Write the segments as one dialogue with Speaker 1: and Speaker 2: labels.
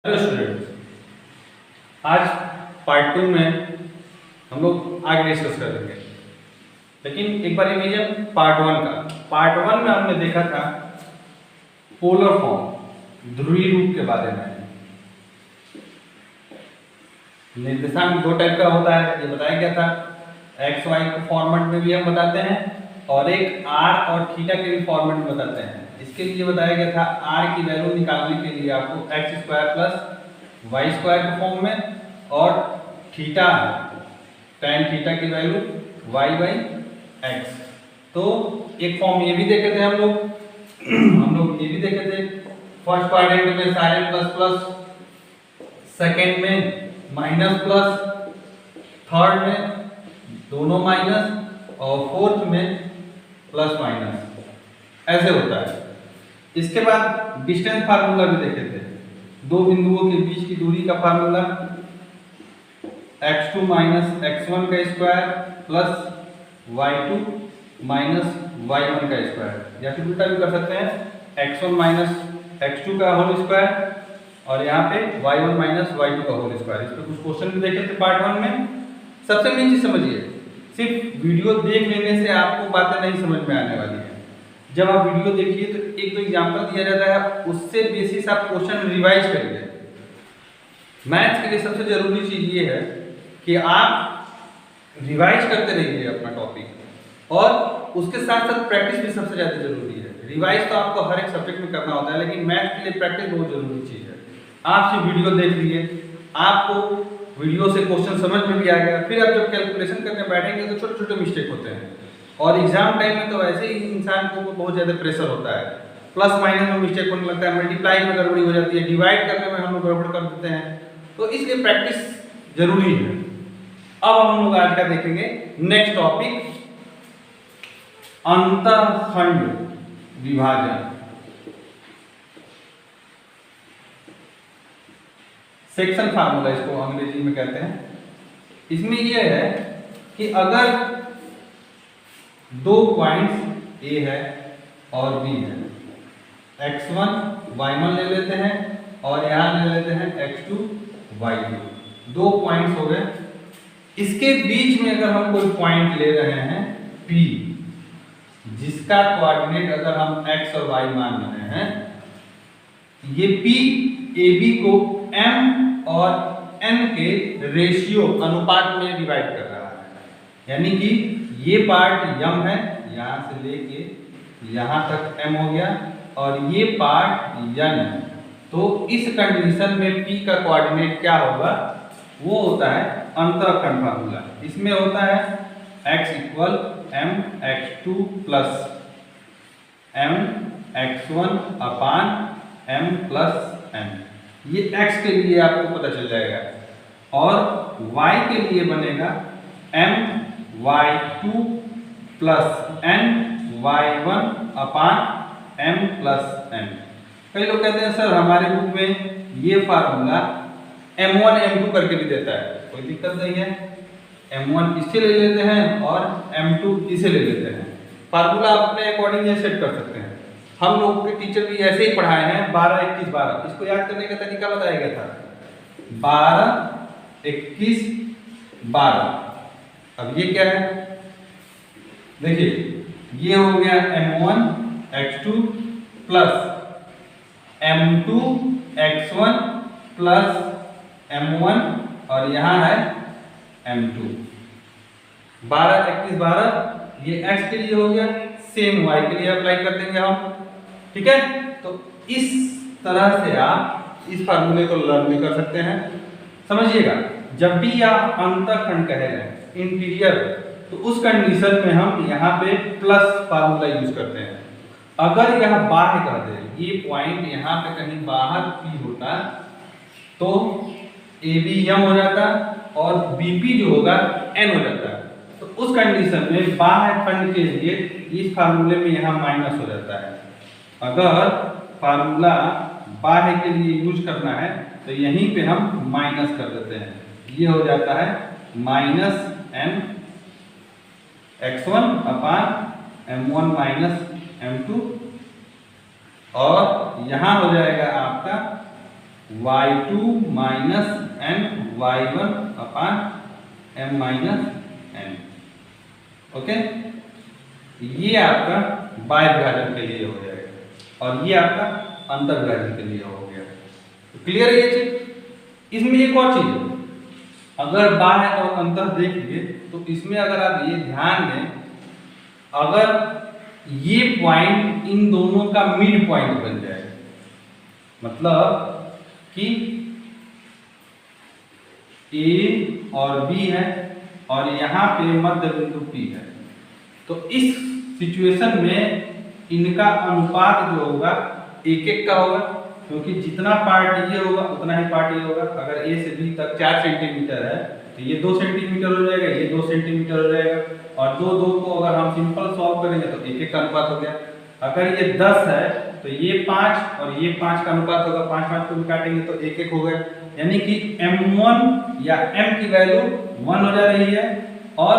Speaker 1: Hello students, आज part 2 में हम लोग आगे डिस्कस करेंगे। लेकिन एक बार रिवीजन पार्ट 1 का। पार्ट 1 में हमने देखा था पोलर फॉर्म, ध्रुवीय रूप के बारे में। निर्देशांक दो टाइप का होता है, ये बताया गया था। एक्स वाई के फॉर्मेट में भी हम बताते हैं और एक आर और थीटा के भी फॉर्मेट में बताते हैं। इसके लिए बताया गया था आर की वैल्यू निकालने के लिए आपको x square plus y square के फॉर्म में, और थीटा tan थीटा की वैल्यू वाई बाई एक्स। तो एक फॉर्म ये भी देखे थे हम लोग ये भी देखे थे। फर्स्ट क्वाड्रेंट में साइन प्लस प्लस, सेकंड में माइनस प्लस, थर्ड में दोनों माइनस और फोर्थ में प्लस माइनस, ऐसे होता है। इसके बाद डिस्टेंस फार्मूला भी देखे थे। दो बिंदुओं के बीच की दूरी का फार्मूला x2 माइनस x1 का square plus y2 minus y1 का स्क्वायर, या फिर उल्टा भी कर सकते हैं, x1 माइनस x2 का होल स्क्वायर और यहाँ पे y1 माइनस y2 का होल स्क्वायर। इस पर कुछ क्वेश्चन भी देखे थे पार्ट 1 में। सबसे मेन चीज समझिए, सिर्फ वीडियो देख लेने से आपको बातें नहीं समझ में आने वाली है। जब आप वीडियो देखिए तो एक दो एग्जाम्पल दिया जाता है, उससे बेसिस आप क्वेश्चन रिवाइज करिए। मैथ्स के लिए सबसे जरूरी चीज ये है कि आप रिवाइज करते रहिए अपना टॉपिक, और उसके साथ साथ प्रैक्टिस भी सबसे ज्यादा जरूरी है। रिवाइज तो आपको हर एक सब्जेक्ट में करना होता है, लेकिन मैथ्स के लिए प्रैक्टिस बहुत जरूरी चीज है। आप सिर्फ वीडियो देख लिए, आपको वीडियो से क्वेश्चन समझ में भी आ गया, फिर आप जब कैलकुलेशन करने बैठेंगे तो छोटे छोटे मिस्टेक होते हैं। और एग्जाम टाइम में तो वैसे ही इंसान को बहुत ज़्यादा प्रेशर होता है, प्लस माइनस में मिस्टेक होने लगता है, मल्टीप्लाई में गड़बड़ी हो जाती है, डिवाइड करने में हम लोग गड़बड़ कर देते हैं। तो इसलिए प्रैक्टिस जरूरी है। अब हम लोग आज का देखेंगे नेक्स्ट टॉपिक, अंतःखंड विभाजन। सेक्शन फार्मूला इसको अंग्रेजी में कहते हैं। इसमें यह है कि अगर दो पॉइंट्स A है और B है, x1 y1 ले लेते हैं और यहाँ ले लेते हैं x2 y2, दो पॉइंट्स हो गए। इसके बीच में अगर हम कोई पॉइंट ले रहे हैं P, जिसका कोऑर्डिनेट अगर हम x और y मान रहे हैं, ये P AB को m और n के रेशियो अनुपात में डिवाइड कर रहा है। यानी कि ये पार्ट m है, यहाँ से लेके यहाँ तक m हो गया, और ये पार्ट n है। तो इस कंडीशन में P का कोऑर्डिनेट क्या होगा, वो होता है अंतःखंड फार्मूला। इसमें होता है x equal m x2 plus m x1 upon m plus n। ये x के लिए आपको पता चल जाएगा, और y के लिए बनेगा m y2 plus n y1 अपान m प्लस n। कई लोग कहते हैं सर हमारे बुक में ये फार्मूला m1 m2 करके भी देता है, कोई दिक्कत नहीं है। m1 इससे ले लेते हैं और m2 इसे ले लेते हैं। फार्मूला आप अपने अकॉर्डिंग सेट कर सकते हैं। हम लोग के टीचर भी ऐसे ही पढ़ाए हैं, 12 21 12। इसको याद करने का तरीका बताया गया था, 12 21 12। अब ये क्या है, देखिए ये हो गया m1 x2 plus m2 x1 plus m1, और यहाँ है m2। 12 21 12 ये x के लिए हो गया, सेम y के लिए अप्लाई कर देंगे हम। ठीक है, तो इस तरह से आप इस फार्मूले को लर्न भी कर सकते हैं। समझिएगा, जब भी आप अंतःखंड कह रहे हैं इंटीरियर, तो उस कंडीशन में हम यहाँ पे प्लस फार्मूला यूज करते हैं। अगर यह बाहर कर दे, ये पॉइंट यहाँ पे कहीं बाहर P होता तो AB m हो जाता और BP जो होगा n हो जाता। तो उस कंडीशन में बाह्य खंड के लिए इस फार्मूले में यहाँ माइनस हो जाता है। अगर फार्मूला बाह्य के लिए यूज करना है तो यहीं पे हम माइनस कर देते हैं। ये हो जाता है माइनस m x1 अपान m1 माइनस m2, और यहाँ हो जाएगा आपका y2 माइनस n y1 अपान m माइनस n। ओके, ये आपका बाह्य विभाजन के लिए हो जाएगा और ये आपका अंतर विभाजन के लिए हो गया। तो क्लियर है ये चीज। इसमें एक और चीज है, अगर बाह्य और अंतर देखेंगे तो इसमें अगर आप ये ध्यान दें, अगर ये पॉइंट इन दोनों का मिड पॉइंट बन जाए, मतलब कि A और B है और यहाँ पे मध्य बिंदु P है, तो इस सिचुएशन में इनका अनुपात जो होगा 1:1 का होगा, क्योंकि जितना पार्ट ये होगा उतना ही पार्ट ये होगा। अगर A से B तक 4 सेंटीमीटर है तो ये 2 सेंटीमीटर हो जाएगा, ये 2 सेंटीमीटर हो जाएगा, और 2 को अगर हम सिंपल सॉल्व करेंगे तो 1:1 का अनुपात हो गया। अगर ये 10 है तो ये 5 और ये 5 का अनुपात होगा, 5 को भी काटेंगे तो 1:1 हो गया। यानी कि m1 या m की वैल्यू 1 हो जा रही है और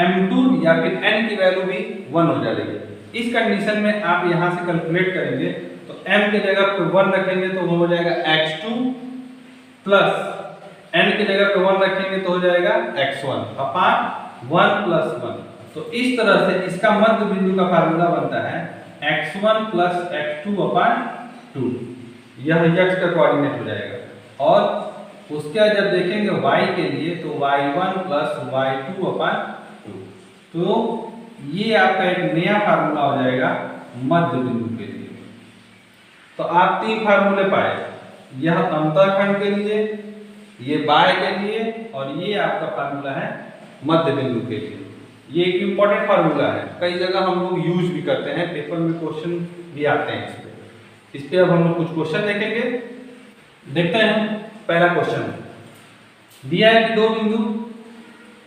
Speaker 1: m2 या फिर n की वैल्यू भी 1 हो जा रही है। इस कंडीशन में आप यहाँ से कैलकुलेट करेंगे तो m की जगह पे 1 रखेंगे तो वो हो जाएगा x2 प्लस n की जगह पे 1 रखेंगे तो हो जाएगा x1 अपान 1 प्लस 1। तो इस तरह से इसका मध्य बिंदु का फार्मूला बनता है x1 प्लस x2 अपान 2। यह x का कोऑर्डिनेट हो जाएगा। और उसके बाद जब देखेंगे y के लिए तो y1 प्लस y2 अपान 2। तो ये आपका एक नया फार्मूला हो जाएगा मध्य बिंदु के लिए। तो आप 3 फार्मूले पाए, यह अंतःखंड के लिए, ये बाह्य के लिए और ये आपका फार्मूला है मध्य बिंदु के लिए। ये एक इम्पॉर्टेंट फार्मूला है, कई जगह हम लोग यूज भी करते हैं, पेपर में क्वेश्चन भी आते हैं इस पे अब हम लोग कुछ क्वेश्चन देखेंगे। देखते हैं पहला क्वेश्चन। दिया है कि 2 बिंदु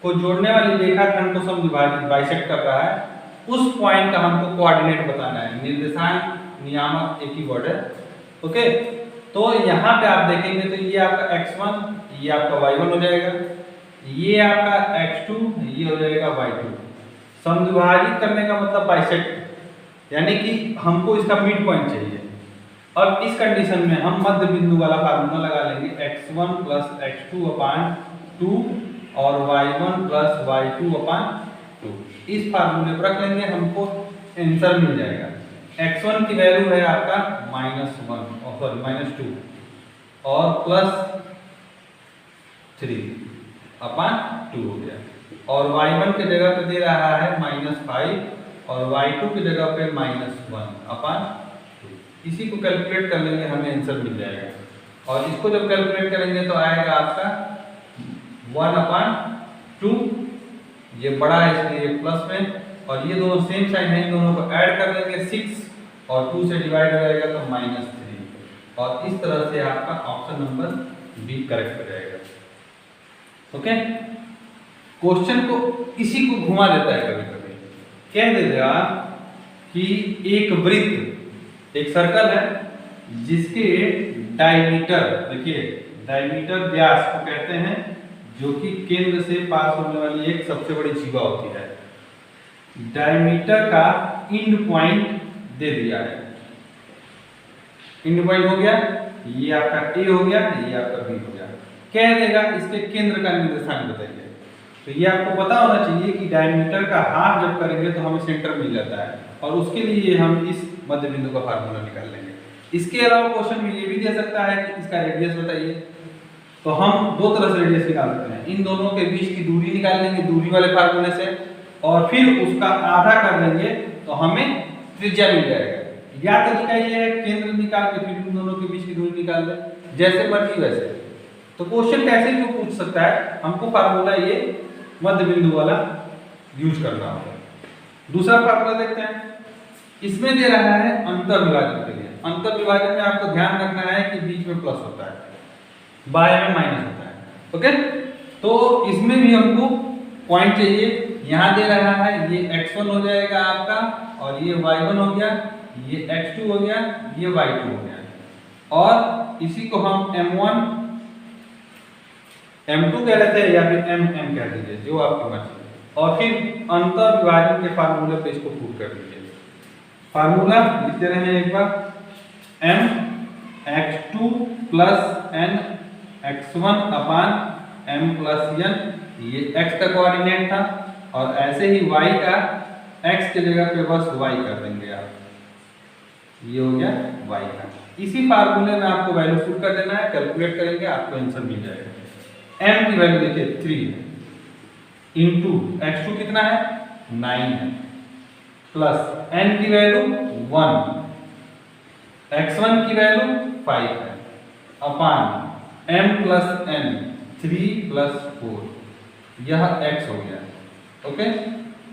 Speaker 1: को जोड़ने वाली रेखाखंड को समद्विभाजित बाइसेक्ट कर रहा है, उस पॉइंट का हमको कोऑर्डिनेट बताना है। निर्देशांक नियामक एक ही वर्ड है। ओके, तो यहाँ पे आप देखेंगे तो ये आपका x1, ये आपका y1 हो जाएगा, ये आपका x2, ये हो जाएगा y2। समद्विभाजित करने का मतलब बाइसेक्ट, यानी कि हमको इसका मिड पॉइंट चाहिए। अब इस कंडीशन में हम मध्य बिंदु वाला फार्मूला लगा लेंगे x1 प्लस x2 अपान 2 और y1 प्लस y2 अपान 2। इस फार्मूले पर रख लेंगे, हमको आंसर मिल जाएगा। x1 की वैल्यू है आपका -1 और सॉरी -2 और +3 अपान 2 हो गया, और y1 के जगह पे दे रहा है -5 और y2 की जगह पे -1 अपान 2। इसी को कैलकुलेट कर लेंगे, हमें आंसर मिल जाएगा। और इसको जब कैलकुलेट करेंगे तो आएगा आपका 1/2, ये बड़ा है इसलिए ये प्लस में, और ये दोनों सेम साइन है, इन दोनों को ऐड कर लेंगे 6 और 2 से डिवाइड हो जाएगा तो -3। और इस तरह से आपका ऑप्शन नंबर बी करेक्ट हो जाएगा। ओके, क्वेश्चन को इसी को घुमा देता है कभी कभी, कह देगा कि एक वृत्त, एक सर्कल है जिसके डायमीटर, देखिए डायमीटर व्यास को कहते हैं, जो कि केंद्र से पास होने वाली एक सबसे बड़ी जीवा होती है। डायमीटर का एंड पॉइंट दे दिया है, एंड पॉइंट हो गया, ये आपका ए हो गया, ये आपका बी हो गया। कह देगा इसके केंद्र का निर्देशांक बताइए। तो ये आपको पता होना चाहिए कि डायमीटर का हाफ जब करेंगे तो हमें सेंटर मिल जाता है, और उसके लिए हम इस मध्य बिंदु का फार्मूला निकाल लेंगे। इसके अलावा क्वेश्चन में ये भी दे सकता है कि इसका रेडियस बताइए, तो हम 2 तरह से रेडियस निकाल सकते हैं। इन दोनों के बीच की दूरी निकाल लेंगे दूरी वाले फार्मूले से, और फिर उसका आधा कर देंगे तो हमें त्रिज्या मिल जाएगा। या तरीका ये है केंद्र निकाल के फिर इन दोनों के बीच की दूरी निकाल दें, जैसे मर्जी वैसे। तो क्वेश्चन कैसे भी पूछ सकता है, हमको फार्मूला ये मध्य बिंदु वाला यूज करना होगा। दूसरा फार्मूला देखते हैं, इसमें दे रहा है अंतर विभाजन के लिए। अंतर विभाजन में आपको ध्यान रखना है कि बीच में प्लस होता है, बाएं में माइनस होता है। ओके, तो इसमें भी हमको पॉइंट चाहिए। यहाँ दे रहा है ये x1 हो जाएगा आपका, और ये y1 हो गया, ये x2 हो गया, ये y2 हो गया, और इसी को हम m1 m2 कह लेते हैं या फिर mm कह दीजिए, जो आपकी मर्जी। और फिर अंतर विभाजन के फार्मूले पे इसको पुट कर दीजिए। फार्मूला लिखते रहे एक बार, m x2 plus n x1 upon m plus n, ये x का कोऑर्डिनेट था, और ऐसे ही y का x की जगह पे बस y कर देंगे आप, ये हो गया y का। इसी फार्मूले में आपको वैल्यू पुट कर देना है, कैलकुलेट करेंगे आपको आंसर मिल जाएगा। m की वैल्यू देखिए 3 है, इंटू x2 कितना है 9 है, प्लस n की वैल्यू 1, x1 की वैल्यू 5 है, अपान m प्लस n 3 प्लस 4, यह x हो गया। ओके,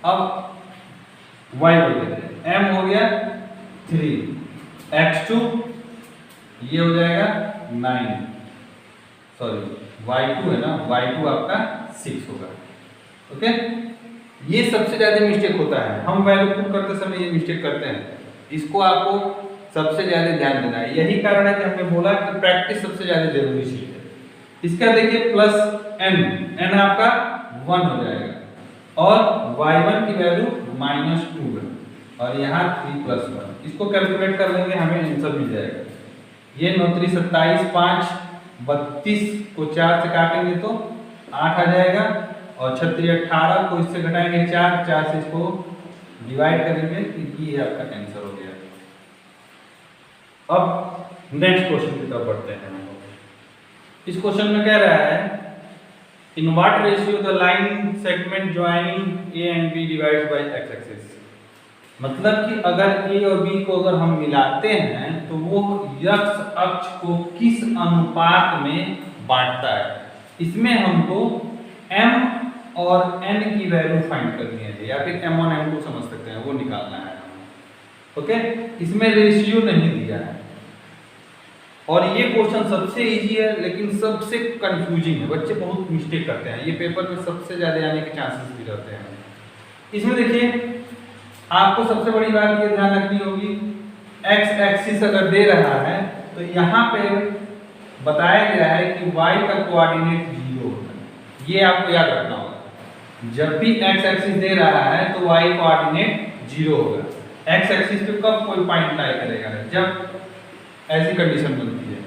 Speaker 1: अब y हो गया, m हो गया 3, x2 ये हो जाएगा 9, सॉरी y2 है ना, y2 आपका 6 होगा। ओके, ये सबसे ज्यादा मिस्टेक होता है, हम वैल्यू पुट करते समय ये मिस्टेक करते हैं, इसको आपको सबसे ज्यादा ध्यान देना है। यही कारण है कि हमने बोला कि प्रैक्टिस सबसे ज्यादा जरूरी चीज है। इसका देखिए प्लस n आपका 1 हो जाएगा, और y1 की वैल्यू -2 है, और यहाँ 3 प्लस 1, इसको कैलकुलेट कर लेंगे हमें आंसर मिल जाएगा। ये 9 3 27, 5 32 को 4 से काटेंगे तो 8 आ जाएगा, और 6 3 18 को इससे घटाएंगे 4 से इसको डिवाइड करेंगे, तो ये आपका आंसर हो गया। अब नेक्स्ट क्वेश्चन की तरफ बढ़ते हैं। इस क्वेश्चन में कह रहा है in what ratio the line segment joining a and b divides by x axis, मतलब कि अगर ए और बी को अगर हम मिलाते हैं तो वो x अक्ष को किस अनुपात में बांटता है। इसमें हमको m और n की वैल्यू फाइंड करनी है, या फिर m1 m2 समझ सकते हैं, वो निकालना है। ओके, इसमें रेशियो नहीं दिया है, और ये क्वेश्चन सबसे इजी है लेकिन सबसे कंफ्यूजिंग है, बच्चे बहुत मिस्टेक करते हैं, ये पेपर में सबसे ज्यादा आने के चांसेस भी रहते हैं। इसमें देखिए आपको सबसे बड़ी बात ये ध्यान रखनी होगी, x एक्सिस अगर दे रहा है तो यहाँ पे बताया गया है कि y का कोऑर्डिनेट 0 होता है, ये आपको याद रखना होगा। जब भी x एक्सिस दे रहा है तो y कोऑर्डिनेट 0 होगा। x एक्सिस पे कब कोई पॉइंट लाई करेगा, जब ऐसी कंडीशन बनती है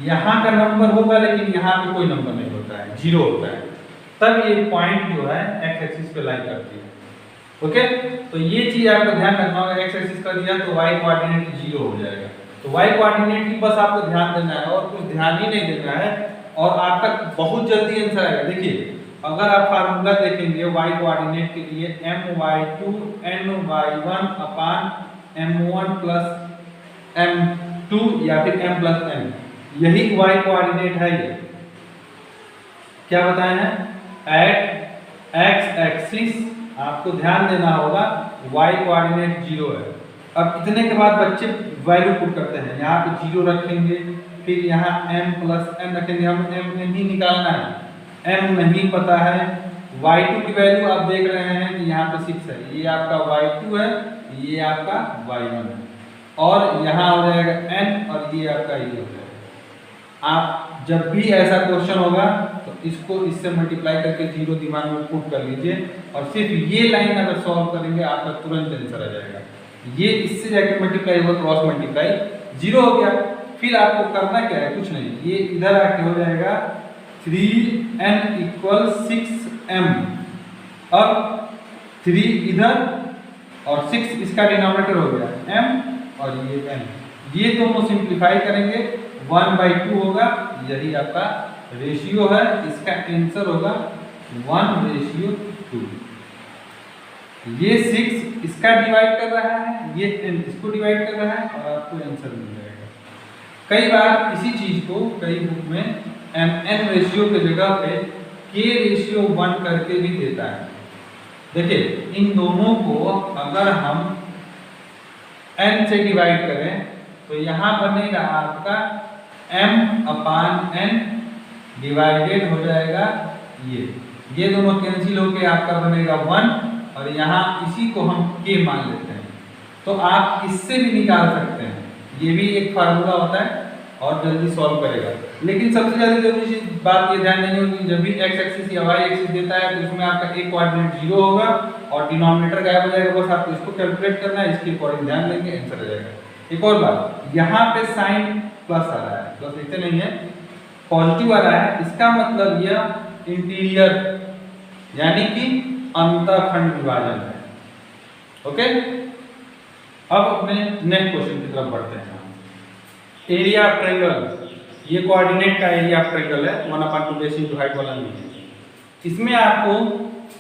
Speaker 1: यहाँ का नंबर होगा लेकिन यहाँ पे कोई नंबर नहीं होता है, 0 होता है, तब ये पॉइंट जो है x एक्सिस पे लाई करती है। ओके, तो ये चीज आपको ध्यान रखना होगा, x एक्सिस कर दिया तो y कोऑर्डिनेट 0 हो जाएगा, तो y कोऑर्डिनेट की बस आपको ध्यान देना है और कुछ ध्यान ही नहीं देना है, और आपका बहुत जल्दी आंसर आएगा। देखिए अगर आप फार्मूला देखेंगे y कोऑर्डिनेट के लिए my2 ny1 अपान m1 प्लस m2 या फिर m प्लस n, यही y कोऑर्डिनेट है। ये क्या बताया है, एट x एक्सिस आपको ध्यान देना होगा y कोऑर्डिनेट 0 है। अब इतने के बाद बच्चे वैल्यू पुट करते हैं, यहाँ पे 0 रखेंगे, फिर यहाँ m प्लस n रखेंगे, हम m नहीं निकालना है, m नहीं पता है। y2 की वैल्यू आप देख रहे हैं कि यहाँ पे 6 है, ये आपका y2 है, ये आपका y1 है, और यहाँ हो जाएगा n और ये आपका ये हो जाएगा। आप जब भी ऐसा क्वेश्चन होगा तो इसको इससे मल्टीप्लाई करके 0 दिमाग में पुट कर लीजिए, और सिर्फ ये लाइन अगर सॉल्व करेंगे आपका तुरंत आंसर आ जाएगा। ये इससे जाके मल्टीप्लाई होगा, क्रॉस मल्टीप्लाई 0 हो गया। फिर आपको करना क्या है, कुछ नहीं, ये इधर आके हो जाएगा 3n = 6m, अब 3 इधर और 6 इसका डिनोमिनेटर हो गया m और ये n, ये दोनों सिंप्लीफाई करेंगे 1/2 होगा, यही आपका रेशियो है। इसका आंसर होगा 1:2। ये 6 इसका डिवाइड कर रहा है, ये इसको डिवाइड कर रहा है, और आपको आंसर मिल जाएगा। कई बार इसी चीज को कई बुक में mn रेशियो के जगह पे k:1 करके भी देता है। देखिए इन दोनों को अगर हम n से डिवाइड करें तो यहाँ बनेगा आपका m/n डिवाइडेड हो जाएगा ये दोनों कैंसिल होके आपका बनेगा 1, और यहाँ इसी को हम k मान लेते हैं, तो आप इससे भी निकाल सकते हैं, ये भी एक फार्मूला होता है और जल्दी सॉल्व करेगा। लेकिन सबसे ज्यादा जरूरी बात ये ध्यान देनी होगी, जब भी x एक्सिस या y एक्सिस देता है तो उसमें आपका a कोऑर्डिनेट 0 होगा और डिनोमिनेटर गायब हो जाएगा, बस आपको इसको कैलकुलेट करना है, इसके अकॉर्डिंग ध्यान देंगे आंसर आ जाएगा। एक और बात, यहाँ पे साइन प्लस आ रहा है, प्लस लिखते नहीं है, पॉजिटिव आ रहा है, इसका मतलब यह इंटीरियर यानी कि अंतःखंड विभाजन है। ओके, अब अपने नेक्स्ट क्वेश्चन की तरफ बढ़ते हैं। एरिया ऑफ ट्रायंगल, ये कोऑर्डिनेट का एरिया ऑफ ट्रायंगल है 1/2 बेस इनटू हाइट वाला नहीं है। इसमें आपको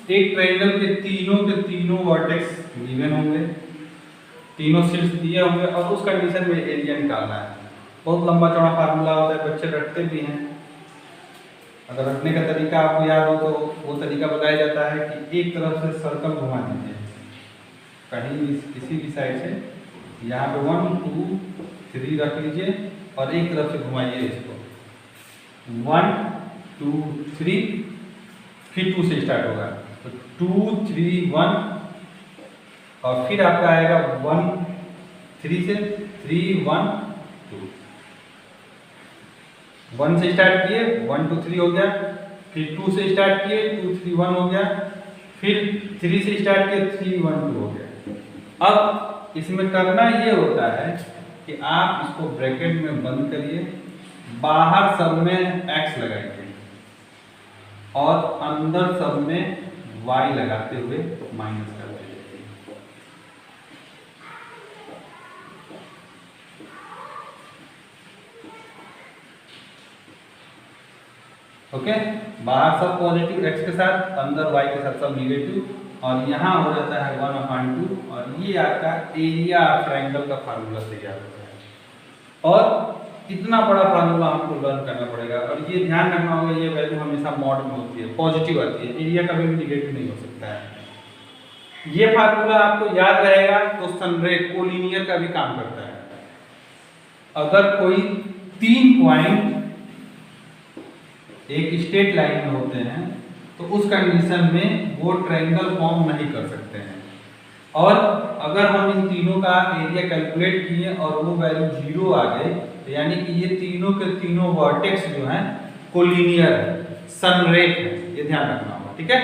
Speaker 1: एक ट्रायंगल के तीनों वर्टेक्स गिवन होंगे, तीनों शीर्ष दिए होंगे और उस कंडीशन में एरिया निकालना है। बहुत लंबा चौड़ा फार्मूला होता है, बच्चे रटते भी हैं। अगर रटने का तरीका आपको याद हो तो वो तरीका बताया जाता है कि एक तरफ से सर्कल घुमा दीजिए कहीं भी, किसी भी साइड से, यहाँ पे 1 2 3 रख लीजिए और एक तरफ से घुमाइए इसको 1 2 3, फिर 2 से स्टार्ट होगा तो 2 3 1 और फिर आपका आएगा 1 3 से 3 1 2, 1 से स्टार्ट किए 1 2 3 हो गया, फिर 2 से स्टार्ट किए 2 3 1 हो गया, फिर 3 से स्टार्ट किए 3 1 2 हो गया। अब इसमें करना ये होता है कि आप इसको ब्रैकेट में बंद करिए, बाहर सब में x लगाइए और अंदर सब में y लगाते हुए माइनस कर दीजिए। ओके, बाहर सब पॉजिटिव x के साथ, अंदर y के साथ सब निगेटिव, और यहाँ हो जाता है 1/2 और ये आपका एरिया ऑफ ट्रायंगल का फार्मूला तैयार होता है। और इतना बड़ा फार्मूला हमको लर्न करना पड़ेगा और ये ध्यान रखना होगा, ये वैल्यू हमेशा मॉड में होती है, पॉजिटिव आती है, एरिया कभी भी निगेटिव नहीं हो सकता है। ये फार्मूला आपको याद रहेगा तो संरेख कोलिनियर का भी काम करता है। अगर कोई 3 पॉइंट एक स्ट्रेट लाइन में होते हैं तो उस कंडीशन में वो ट्रायंगल फॉर्म नहीं कर सकते हैं। और अगर हम इन तीनों का एरिया कैलकुलेट किए और वो वैल्यू 0 आ गए तो यानी कि ये तीनों के तीनों वर्टेक्स जो हैं कोलिनियर है, संरेख है, ये ध्यान रखना होगा। ठीक है,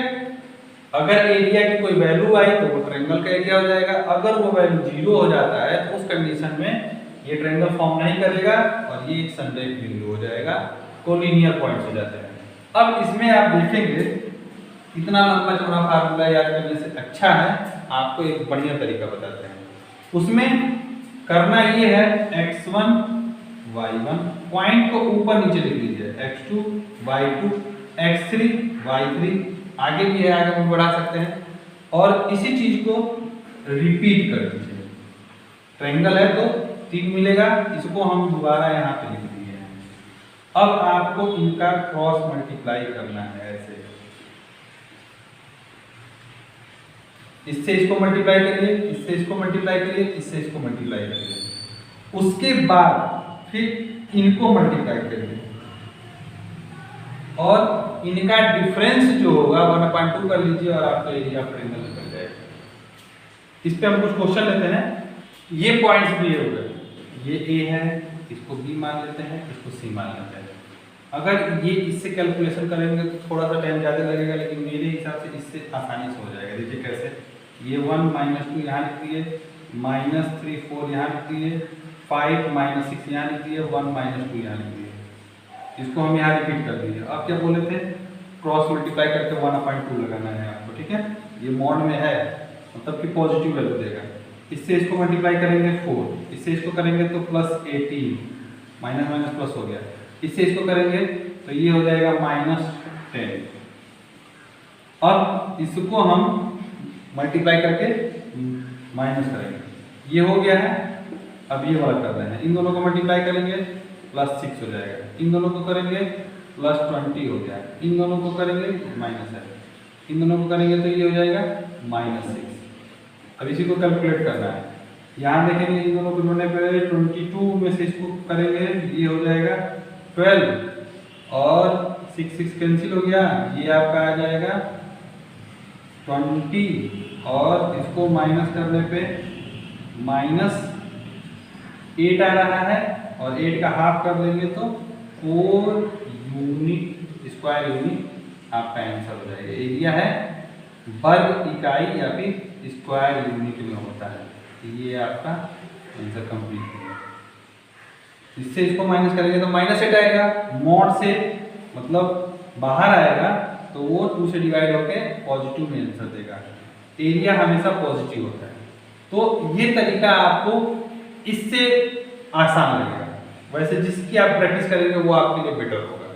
Speaker 1: अगर एरिया की कोई वैल्यू आई तो वो ट्रायंगल का एरिया हो जाएगा, अगर वो वैल्यू 0 हो जाता है तो उस कंडीशन में ये ट्रायंगल फॉर्म नहीं करेगा और ये एक संरेख बिंदु हो जाएगा, कोलिनियर पॉइंट्स हो जाते हैं। अब इसमें आप देखेंगे इतना लंबा चौड़ा फार्मूला याद करने से अच्छा है आपको एक बढ़िया तरीका बताते हैं। उसमें करना ये है x1 y1, पॉइंट को ऊपर नीचे लिख लीजिए, x2 y2 x3 y3, आगे भी है, आगे भी बढ़ा सकते हैं और इसी चीज को रिपीट कर दीजिए। ट्रायंगल है तो 3 मिलेगा, इसको हम दोबारा यहाँ पे लिख दिए हैं। अब आपको इनका क्रॉस मल्टीप्लाई करना है, ऐसे इससे इसको मल्टीप्लाई करिए, इससे इसको मल्टीप्लाई करिए, इससे इसको मल्टीप्लाई करिए, उसके बाद फिर इनको मल्टीप्लाई करिए और इनका डिफरेंस जो होगा 1/2 कर लीजिए और आपका एरिया ऑफ ट्रायंगल निकल जाएगा। इस पे हम कुछ क्वेश्चन लेते हैं। ये पॉइंट्स भी हो गए, ये ए है, इसको बी मान लेते हैं, इसको सी मान लेते हैं। अगर ये इससे कैलकुलेशन करेंगे तो थोड़ा सा टाइम ज़्यादा लगेगा, लेकिन मेरे हिसाब से इससे आसानी से हो जाएगा। देखिए कैसे, ये 1 -2 यहाँ लिख दिए, -3 4 यहाँ लिख दिए, 5 -6 यहाँ लिख दिए, 1 -2 यहाँ लिख दिए, इसको हम यहाँ रिपीट कर दिए। अब क्या बोले थे, क्रॉस मल्टीप्लाई करके 1/2 लगाना है आपको। ठीक है, ये मॉड में है मतलब कि पॉजिटिव वैल्यू देगा। इससे इसको मल्टीप्लाई करेंगे 4, इससे इसको करेंगे तो +18, माइनस माइनस प्लस हो गया, इससे इसको करेंगे तो ये हो जाएगा -10। अब इसको हम मल्टीप्लाई करके माइनस करेंगे, ये हो गया है। अब ये वाला कर रहे हैं, इन दोनों को मल्टीप्लाई करेंगे +6 हो जाएगा, इन दोनों को करेंगे +20 हो गया, इन दोनों को करेंगे -7, इन दोनों को करेंगे तो ये हो जाएगा -6। अब इसी को कैलकुलेट करना है, यहाँ देखेंगे इन दोनों को जोड़ने पे 22 में से इसको करेंगे, ये हो जाएगा 12 और 6 6 कैंसिल हो गया, ये आपका आ जाएगा 20 और इसको माइनस करने पे -8 आ रहा है और 8 का हाफ कर देंगे तो 4 यूनिट स्क्वायर यूनिट आपका आंसर हो जाएगा। एरिया है वर्ग इकाई या फिर स्क्वायर यूनिट में होता है। ये आपका आंसर कंप्लीट है। इससे इसको माइनस करेंगे तो -8 आएगा, मॉड से मतलब बाहर आएगा तो वो 2 से डिवाइड होके पॉजिटिव में आंसर देगा। एरिया हमेशा पॉजिटिव होता है। तो ये तरीका आपको इससे आसान लगेगा, वैसे जिसकी आप प्रैक्टिस करेंगे वो आपके लिए बेटर होगा।